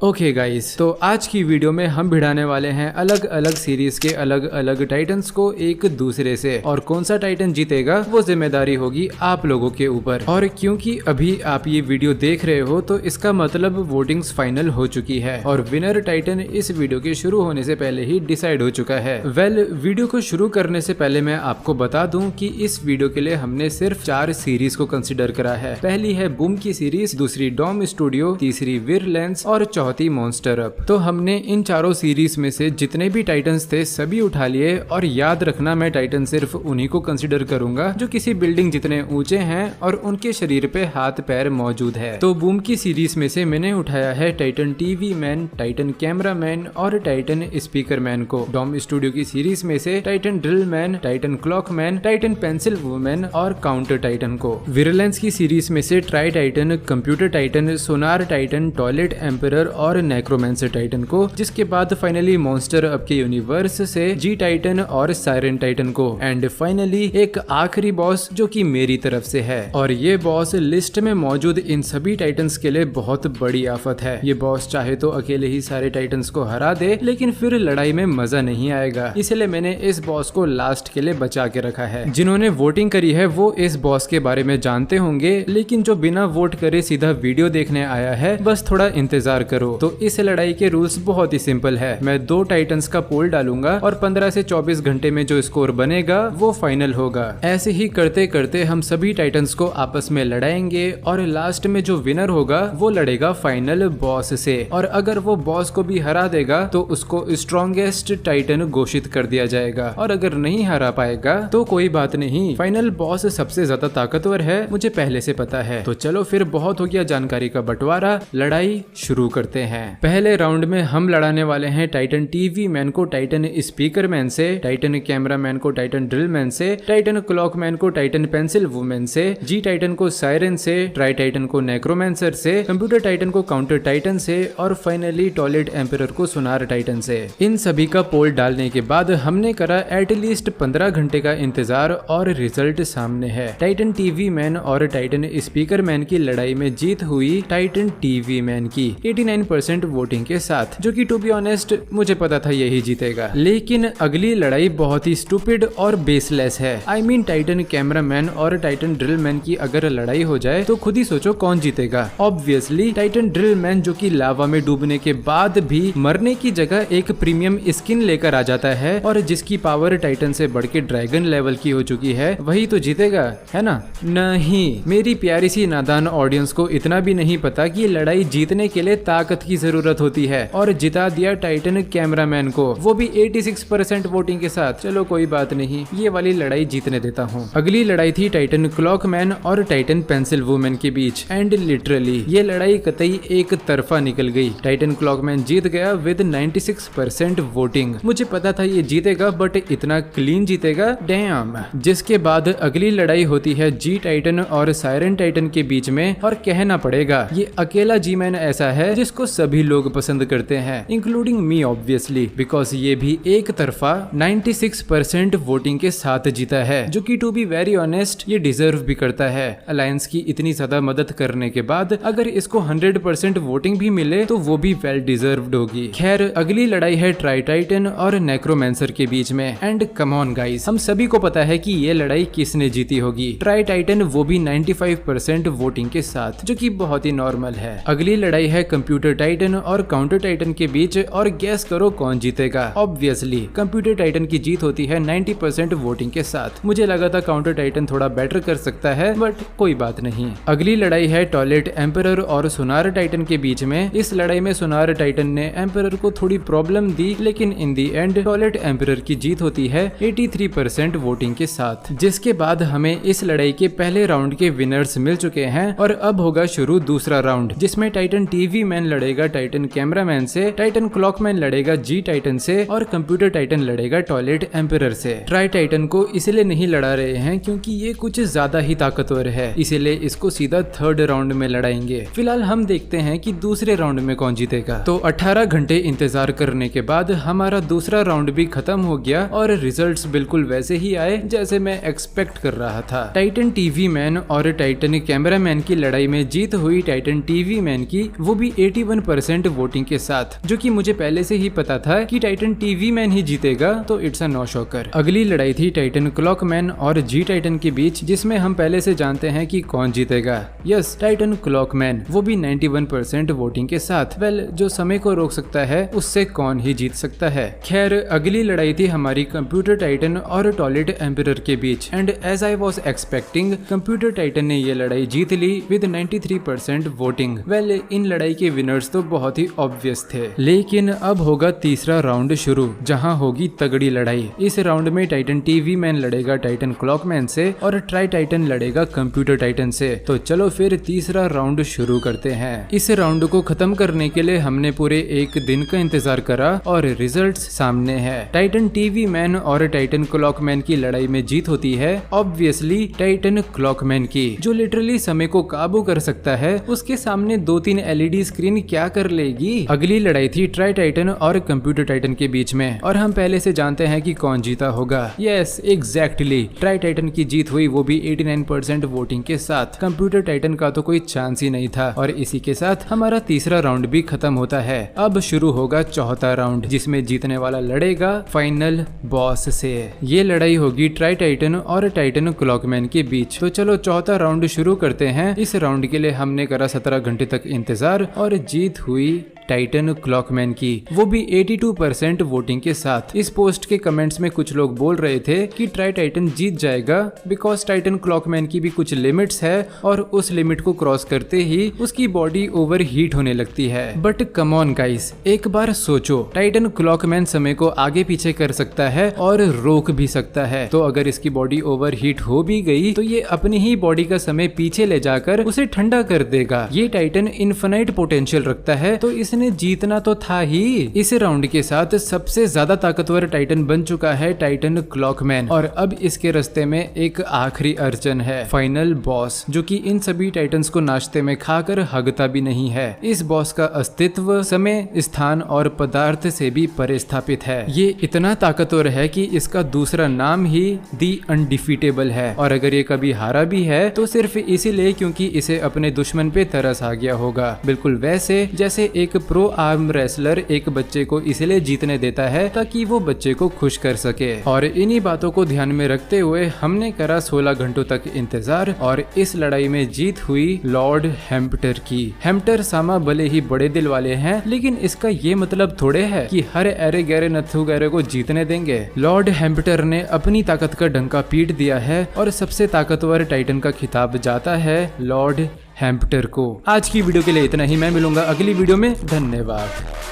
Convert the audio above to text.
Okay guys, तो आज की वीडियो में हम भिड़ाने वाले हैं अलग अलग सीरीज के अलग अलग टाइटन्स को एक दूसरे से, और कौन सा टाइटन जीतेगा वो जिम्मेदारी होगी आप लोगों के ऊपर। और क्योंकि अभी आप ये वीडियो देख रहे हो तो इसका मतलब वोटिंग्स फाइनल हो चुकी है और विनर टाइटन इस वीडियो के शुरू होने से पहले ही डिसाइड हो चुका है। वीडियो को शुरू करने से पहले मैं आपको बता दूं कि इस वीडियो के लिए हमने सिर्फ 4 सीरीज को कंसिडर करा है। पहली है बूम की सीरीज, दूसरी डॉम स्टूडियो, तीसरी विरलेंस और चौथी मॉन्स्टर अप। तो हमने इन चारों सीरीज में से जितने भी टाइटन्स थे सभी उठा लिए, और याद रखना मैं टाइटन सिर्फ उन्हीं को कंसिडर करूंगा जो किसी बिल्डिंग जितने ऊंचे हैं और उनके शरीर पे हाथ पैर मौजूद है। तो बूम की सीरीज में से मैंने उठाया है Titan TV man, Titan camera man और टाइटन स्पीकर मैन को। डॉम स्टूडियो की सीरीज में से Titan drill man, Titan clock man, Titan pencil women और काउंटर टाइटन को। विरलेंस की सीरीज में से ट्राई टाइटन, कंप्यूटर टाइटन, सोनार टाइटन, टॉयलेट एम्परर और नेक्रोमेंसर टाइटन को। जिसके बाद फाइनली मॉन्स्टर अप के यूनिवर्स से जी टाइटन और साइरन टाइटन को। एंड फाइनली एक आखिरी बॉस जो कि मेरी तरफ से है, और ये बॉस लिस्ट में मौजूद इन सभी टाइटन्स के लिए बहुत बड़ी आफत है। ये बॉस चाहे तो अकेले ही सारे टाइटन्स को हरा दे, लेकिन फिर लड़ाई में मजा नहीं आएगा, इसलिए मैंने इस बॉस को लास्ट के लिए बचा के रखा है। जिन्होंने वोटिंग करी है वो इस बॉस के बारे में जानते होंगे, लेकिन जो बिना वोट करे सीधा वीडियो देखने आया है बस थोड़ा इंतजार करो। तो इस लड़ाई के रूल्स बहुत ही सिंपल है। मैं 2 टाइटन्स का पोल डालूंगा और 15 से 24 घंटे में जो स्कोर बनेगा वो फाइनल होगा। ऐसे ही करते करते हम सभी टाइटन्स को आपस में लड़ाएंगे और लास्ट में जो विनर होगा वो लड़ेगा फाइनल बॉस से, और अगर वो बॉस को भी हरा देगा तो उसको स्ट्रॉन्गेस्ट टाइटन घोषित कर दिया जाएगा, और अगर नहीं हरा पाएगा तो कोई बात नहीं, फाइनल बॉस सबसे ज्यादा ताकतवर है, मुझे पहले से पता है। तो चलो फिर बहुत हो गया जानकारी का बंटवारा, लड़ाई शुरू करते हैं। पहले राउंड में हम लड़ाने वाले हैं टाइटन टीवी मैन को टाइटन स्पीकर मैन से, टाइटन कैमरा मैन को टाइटन ड्रिल मैन से, टाइटन क्लॉक मैन को टाइटन पेंसिल वुमेन से, जी टाइटन को साइरन से, ट्राई टाइटन को नेक्रोमेंसर से, कंप्यूटर टाइटन को काउंटर टाइटन से, और फाइनली टॉयलेट एम्परर को सोनार टाइटन से। इन सभी का पोल डालने के बाद हमने करा एटलीस्ट 15 घंटे का इंतजार, और रिजल्ट सामने है। टाइटन टीवी मैन और टाइटन स्पीकर मैन की लड़ाई में जीत हुई टाइटन टीवी मैन की 89% वोटिंग के साथ, जो कि टू बी ऑनेस्ट मुझे पता था यही जीतेगा। लेकिन अगली लड़ाई बहुत ही स्टूपिड और बेसलेस है। I mean Titan camera man और टाइटन ड्रिल मैन की अगर लड़ाई हो जाए तो खुद ही सोचो कौन जीतेगा। ऑब्वियसली टाइटन ड्रिल मैन जो कि लावा में डूबने के बाद भी मरने की जगह एक प्रीमियम स्किन लेकर आ जाता है, और जिसकी पावर टाइटन से बढ़ के ड्रैगन लेवल की हो चुकी है, वही तो जीतेगा, है ना? नहीं, मेरी प्यारी सी नादान ऑडियंस को इतना भी नहीं पता कि लड़ाई जीतने के लिए ताकत की जरूरत होती है, और जिता दिया टाइटन कैमरामैन को, वो भी 86% वोटिंग के साथ। चलो कोई बात नहीं, ये वाली लड़ाई जीतने देता हूँ। अगली लड़ाई थी टाइटन क्लॉक मैन और टाइटन पेंसिल वुमेन के बीच, एंड लिटरली ये लड़ाई कतई एक तरफा निकल गई। टाइटन क्लॉक मैन जीत गया विद 96% वोटिंग। मुझे पता था ये जीतेगा, बट इतना क्लीन जीतेगा, डैम। जिसके बाद अगली लड़ाई होती है जी टाइटन और साइरन टाइटन के बीच में, और कहना पड़ेगा ये अकेला जी मैन ऐसा है जिसको सभी लोग पसंद करते हैं, इंक्लूडिंग मी ऑब्वियसली, बिकॉज ये भी एक तरफा 96% वोटिंग के साथ जीता है, जो कि टू बी वेरी ऑनेस्ट ये डिजर्व भी करता है। अलायंस की इतनी ज्यादा मदद करने के बाद अगर इसको 100% वोटिंग भी मिले तो वो भी वेल डिजर्व्ड होगी। खैर अगली लड़ाई है ट्राई टाइटन और नेक्रोमेंसर के बीच में, एंड कम ऑन गाइस, हम सभी को पता है कि ये लड़ाई किसने जीती होगी। ट्राई टाइटन, वो भी 95% वोटिंग के साथ, जो कि बहुत ही नॉर्मल है। अगली लड़ाई है कंप्यूटर टाइटन और काउंटर टाइटन के बीच, और गैस करो कौन जीतेगा। ऑब्वियसली कंप्यूटर टाइटन की जीत होती है 90% वोटिंग के साथ। मुझे लगा था काउंटर टाइटन थोड़ा बेटर कर सकता है, बट कोई बात नहीं। अगली लड़ाई है टॉयलेट एम्परर और सोनार टाइटन के बीच में। इस लड़ाई में सोनार टाइटन ने एम्परर को थोड़ी प्रॉब्लम दी, लेकिन इन दी एंड टॉयलेट एम्परर की जीत होती है 83% वोटिंग के साथ। जिसके बाद हमें इस लड़ाई के पहले राउंड के विनर्स मिल चुके हैं, और अब होगा शुरू दूसरा राउंड, जिसमें टाइटन टीवी मैन लड़ेगा टाइटन कैमरामैन से, टाइटन क्लॉकमैन लड़ेगा जी टाइटन से, और कंप्यूटर टाइटन लड़ेगा टॉयलेट एम्परर से। ट्राई टाइटन को इसलिए नहीं लड़ा रहे हैं क्योंकि ये कुछ ज्यादा ही ताकतवर है, इसीलिए इसको सीधा थर्ड राउंड में लड़ाएंगे। फिलहाल हम देखते हैं कि दूसरे राउंड में कौन जीतेगा। तो 18 घंटे इंतजार करने के बाद हमारा दूसरा राउंड भी खत्म हो गया, और रिजल्ट्स बिल्कुल वैसे ही आए जैसे मैं एक्सपेक्ट कर रहा था। टाइटन टीवी मैन और टाइटन कैमरामैन की लड़ाई में जीत हुई टाइटन टीवी मैन की, वो भी 91% वोटिंग के साथ, जो कि मुझे पहले से ही पता था कि टाइटन टीवी मैन ही जीतेगा, तो इट्स अ नो शॉकर। अगली लड़ाई थी टाइटन क्लॉकमैन और जी टाइटन के बीच, जिसमें हम पहले से जानते हैं कि कौन जीतेगा। यस, टाइटन क्लॉकमैन, वो भी 91% वोटिंग के साथ। वेल, जो समय को रोक सकता है उससे कौन ही जीत सकता है। खैर, अगली लड़ाई थी हमारी कंप्यूटर टाइटन और टॉयलेट एम्परर के बीच, and as I was expecting, computer titan ने ये लड़ाई जीत ली विद 93% वोटिंग। वेल, इन लड़ाई के विनर्स तो बहुत ही ऑब्वियस थे, लेकिन अब होगा तीसरा राउंड शुरू, जहां होगी तगड़ी लड़ाई। इस राउंड में टाइटन टीवी मैन लड़ेगा टाइटन क्लॉकमैन से और ट्राई टाइटन लड़ेगा कंप्यूटर टाइटन से। तो चलो फिर तीसरा राउंड शुरू करते हैं। इस राउंड को खत्म करने के लिए हमने पूरे एक दिन का इंतजार करा और रिजल्ट्स सामने है। टाइटन टीवी मैन और टाइटन क्लॉकमैन की लड़ाई में जीत होती है ऑब्वियसली टाइटन क्लॉकमैन की, जो लिटरली समय को काबू कर सकता है। उसके सामने 2-3 LED स्क्रीन क्या कर लेगी। अगली लड़ाई थी ट्राई टाइटन और कंप्यूटर टाइटन के बीच में, और हम पहले से जानते हैं कि कौन जीता होगा। यस, एग्जैक्टली, ट्राई टाइटन की जीत हुई, वो भी 89% वोटिंग के साथ। कंप्यूटर टाइटन का तो कोई चांस ही नहीं था। और इसी के साथ हमारा तीसरा राउंड भी खत्म होता है। अब शुरू होगा चौथा राउंड, जिसमें जीतने वाला लड़ेगा फाइनल बॉस से। ये लड़ाई होगी ट्राई टाइटन और टाइटन क्लॉकमैन के बीच। तो चलो चौथा राउंड शुरू करते हैं। इस राउंड के लिए हमने करा 17 घंटे तक इंतजार और जीत हुई टाइटन क्लॉकमैन की, वो भी 82% वोटिंग के साथ। इस पोस्ट के कमेंट्स में कुछ लोग बोल रहे थे कि ट्राई टाइटन जीत जाएगा बिकॉज टाइटन क्लॉकमैन की भी कुछ लिमिट्स है और उस लिमिट को क्रॉस करते ही उसकी बॉडी ओवर हीट होने लगती है। बट कम ऑन गाइस, एक बार सोचो, टाइटन क्लॉकमैन समय को आगे पीछे कर सकता है और रोक भी सकता है। तो अगर इसकी बॉडी ओवर हीट हो भी गई तो ये अपनी ही बॉडी का समय पीछे ले जाकर उसे ठंडा कर देगा। ये टाइटन इनफिनाइट पोटेंशियल रखता है, तो इसने जीतना तो था ही। इस राउंड के साथ सबसे ज्यादा ताकतवर टाइटन बन चुका है टाइटन क्लॉकमैन, और अब इसके रास्ते में एक आखिरी अड़चन है, फाइनल बॉस, जो कि इन सभी टाइटन्स को नाश्ते में खाकर हगता भी नहीं है। इस बॉस का अस्तित्व समय, स्थान और पदार्थ से भी परे स्थापित है। ये इतना ताकतवर है कि इसका दूसरा नाम ही दी अनडिफीटेबल है, और अगर ये कभी हारा भी है तो सिर्फ इसीलिए क्योंकि इसे अपने दुश्मन पे तरस आ गया होगा। बिल्कुल वैसे जैसे एक प्रो आर्म रेसलर एक बच्चे को इसलिए जीतने देता है ताकि वो बच्चे को खुश कर सके। और इन्हीं बातों को ध्यान में रखते हुए हमने करा 16 घंटों तक इंतजार, और इस लड़ाई में जीत हुई लॉर्ड हेम्प्टर की। हेम्प्टर सामा भले ही बड़े दिल वाले हैं, लेकिन इसका ये मतलब थोड़े है कि हर एरे गहरे नथु गहरे को जीतने देंगे। लॉर्ड हेम्प्टर ने अपनी ताकत का डंका पीट दिया है और सबसे ताकतवर टाइटन का खिताब जाता है लॉर्ड हेम्प्टर को। आज की वीडियो के लिए इतना ही। मैं मिलूंगा अगली वीडियो में। धन्यवाद।